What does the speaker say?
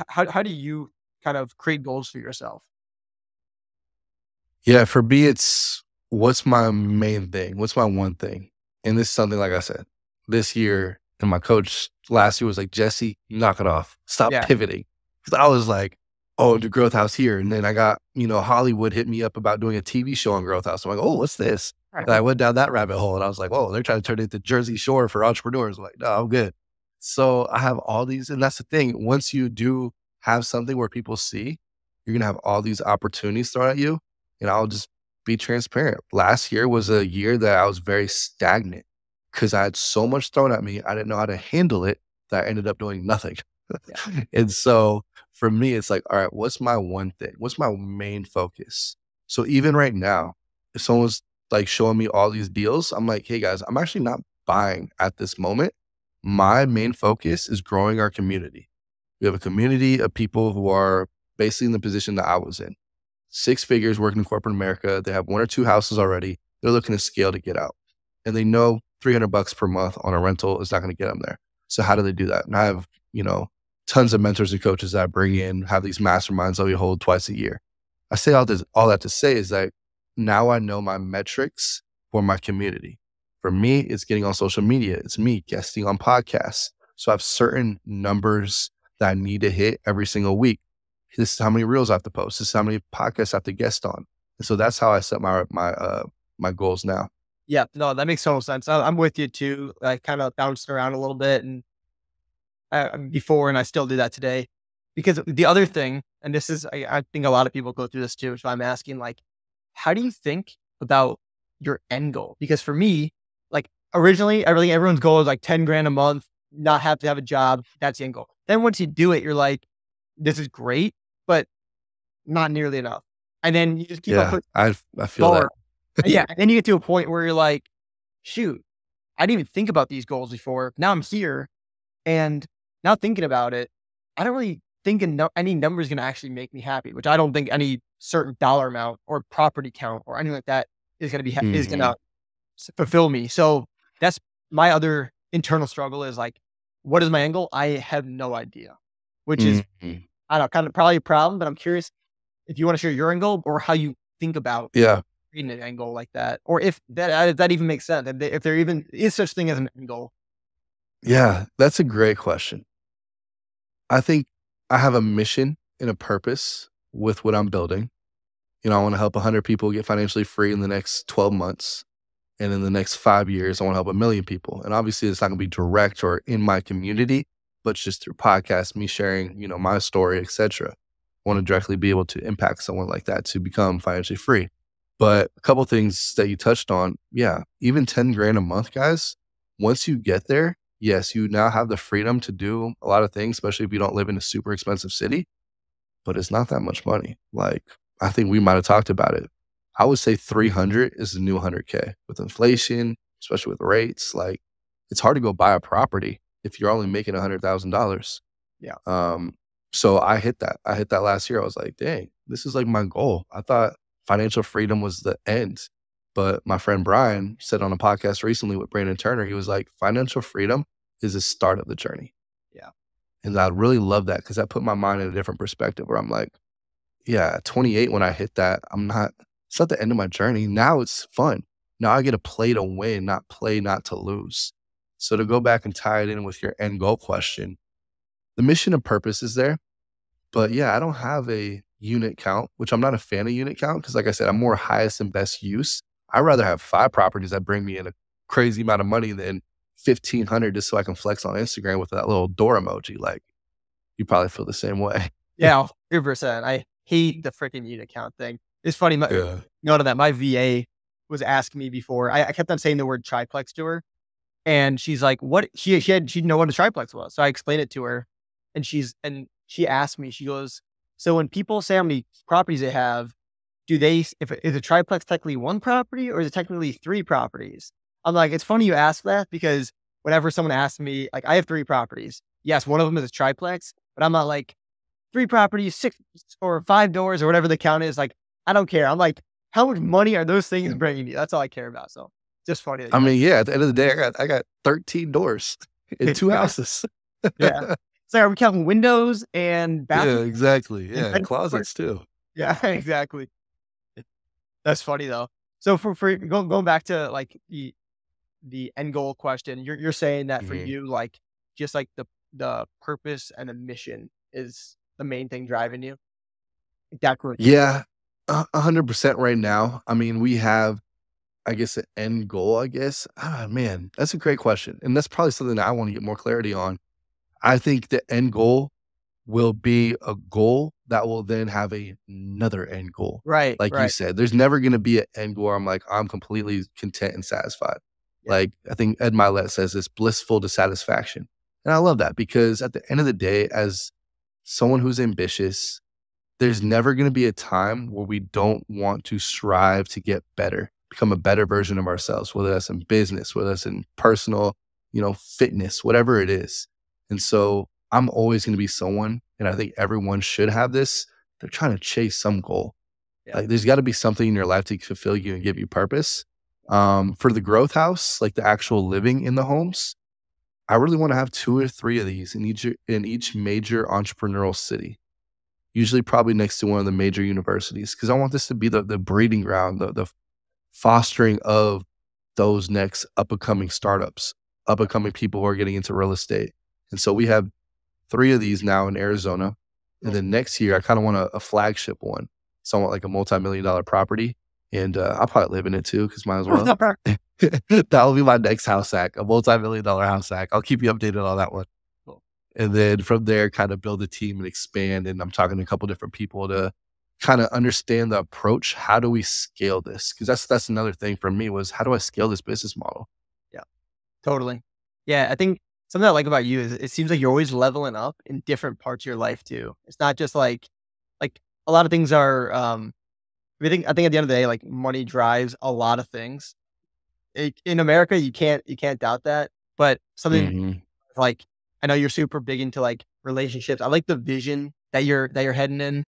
how do you kind of create goals for yourself? Yeah, for me, it's what's my main thing? What's my one thing? And this is something, like I said, this year, and my coach last year was like, Jesse, knock it off. Stop Yeah. pivoting. Because I was like, oh, the Growth House here. And then I got, Hollywood hit me up about doing a TV show on Growth House. I'm like, oh, what's this? Right. And I went down that rabbit hole and I was like, oh, they're trying to turn it into Jersey Shore for entrepreneurs. I'm like, no, I'm good. So I have all these, and that's the thing. Once you do have something where people see, you're going to have all these opportunities thrown at you. And I'll just be transparent. Last year was a year that I was very stagnant because I had so much thrown at me. I didn't know how to handle it that I ended up doing nothing. Yeah. And so for me, it's like, all right, what's my one thing? What's my main focus? So even right now, if someone's like showing me all these deals, I'm like, hey guys, I'm actually not buying at this moment. My main focus is growing our community. We have a community of people who are basically in the position that I was in. 6 figures working in corporate America. They have 1 or 2 houses already. They're looking to scale to get out. And they know $300 per month on a rental is not going to get them there. So how do they do that? And I have, tons of mentors and coaches that I bring in, have these masterminds that we hold twice a year. I say all that to say is that now I know my metrics for my community. For me, it's getting on social media. It's me guesting on podcasts. So I have certain numbers that I need to hit every single week. This is how many reels I have to post. This is how many podcasts I have to guest on. And so that's how I set my goals now. Yeah, no, that makes total sense. I'm with you too. I kind of bounced around a little bit and before, and I still do that today. Because the other thing, and this is, I think a lot of people go through this too. So I'm asking, like, how do you think about your end goal? Because for me, like originally, everyone's goal is like 10 grand a month, not have to have a job. That's the end goal. Then once you do it, you're like, this is great, but not nearly enough. And then you just keep on putting I feel that. Yeah. And then you get to a point where you're like, shoot, I didn't even think about these goals before. Now I'm here. And now thinking about it, I don't really think any number is going to actually make me happy, which I don't think any certain dollar amount or property count or anything like that is going to be, is going to fulfill me. So that's my other internal struggle is like, what is my end goal? I have no idea, which is, I don't know, kind of probably a problem, but I'm curious if you want to share your end goal or how you think about reading an end goal like that, or if that even makes sense, if there even is such thing as an end goal. Yeah, that's a great question. I think I have a mission and a purpose with what I'm building. I want to help 100 people get financially free in the next 12 months. And in the next 5 years, I want to help 1 million people. And obviously it's not going to be direct or in my community, but just through podcasts, me sharing, my story, etc. I want to directly be able to impact someone like that to become financially free. But a couple things that you touched on, even 10 grand a month, guys, once you get there, yes, you now have the freedom to do a lot of things, especially if you don't live in a super expensive city, but it's not that much money. Like, I think we might have talked about it. I would say 300 is the new 100K with inflation, especially with rates. Like, it's hard to go buy a property if you're only making $100,000. Yeah. So I hit that. I hit that last year. I was like, dang, this is like my goal. I thought financial freedom was the end. But my friend Brian said on a podcast recently with Brandon Turner, he was like, financial freedom is the start of the journey. Yeah. And I really love that because that put my mind in a different perspective where I'm like, at 28, when I hit that, it's not the end of my journey. Now it's fun. Now I get to play to win, not play not to lose. So to go back and tie it in with your end goal question, the mission and purpose is there. But I don't have a unit count, which I'm not a fan of unit count because like I said, I'm more highest and best use. I'd rather have 5 properties that bring me in a crazy amount of money than 1,500 just so I can flex on Instagram with that little door emoji. Like, you probably feel the same way. Yeah, 100%. I hate the freaking unit count thing. It's funny. Note that my VA was asking me before. I kept on saying the word triplex to her, and she's like, "What?" She didn't know what a triplex was, so I explained it to her, and she asked me. She goes, "So when people say how many properties they have, is a triplex technically 1 property or is it technically 3 properties?" I'm like, it's funny you ask that because whenever someone asks me, like, I have 3 properties. Yes, one of them is a triplex, but I'm not like 3 properties, 6 or 5 doors or whatever the count is. Like, I don't care. I'm like, how much money are those things bringing you? That's all I care about. So just funny. At the end of the day, I got 13 doors in 2 houses. Yeah. It's like, are we counting windows and Yeah, bathrooms exactly. and Yeah, bedroom square? closets too. Yeah, exactly. That's funny though. So for going back to like the end goal question, you're saying that for Mhm. you, like just like the purpose and the mission is the main thing driving you. Like, that's what. Yeah, 100% right now. I mean, we have, I guess, an end goal, I guess. Ah, man, that's a great question. And that's probably something that I want to get more clarity on. I think the end goal will be a goal that will then have another end goal. Right, Like you right. said, there's never going to be an end goal where I'm like, I'm completely content and satisfied. Yeah. Like I think Ed Milet says it's blissful dissatisfaction. And I love that because at the end of the day, as someone who's ambitious, there's never going to be a time where we don't want to strive to get better, become a better version of ourselves, whether that's in business, whether that's in personal, fitness, whatever it is. And so I'm always going to be someone, and I think everyone should have this. They're trying to chase some goal. Yeah. Like there's got to be something in your life to fulfill you and give you purpose. For the growth house, like the actual living in the homes, I really want to have 2 or 3 of these in each major entrepreneurial city, usually probably next to one of the major universities, because I want this to be the breeding ground, the fostering of those next up and coming startups, up and coming people who are getting into real estate. And so we have 3 of these now in Arizona. And Cool. then next year, I kind of want a flagship one. So I want like a multi-million-dollar property. And I'll probably live in it too, because might as well. That will be my next house hack, a multi-million-dollar house hack. I'll keep you updated on that one. Cool. And then from there, kind of build a team and expand. And I'm talking to a couple different people to kind of understand the approach. How do we scale this? Because that's another thing for me was how do I scale this business model? Yeah, totally. Yeah, I think something I like about you is it seems like you're always leveling up in different parts of your life too. It's not just like a lot of things are I think at the end of the day, like money drives a lot of things. In America, you can't doubt that. But something Hmm. like I know you're super big into like relationships. I like the vision that you're heading in.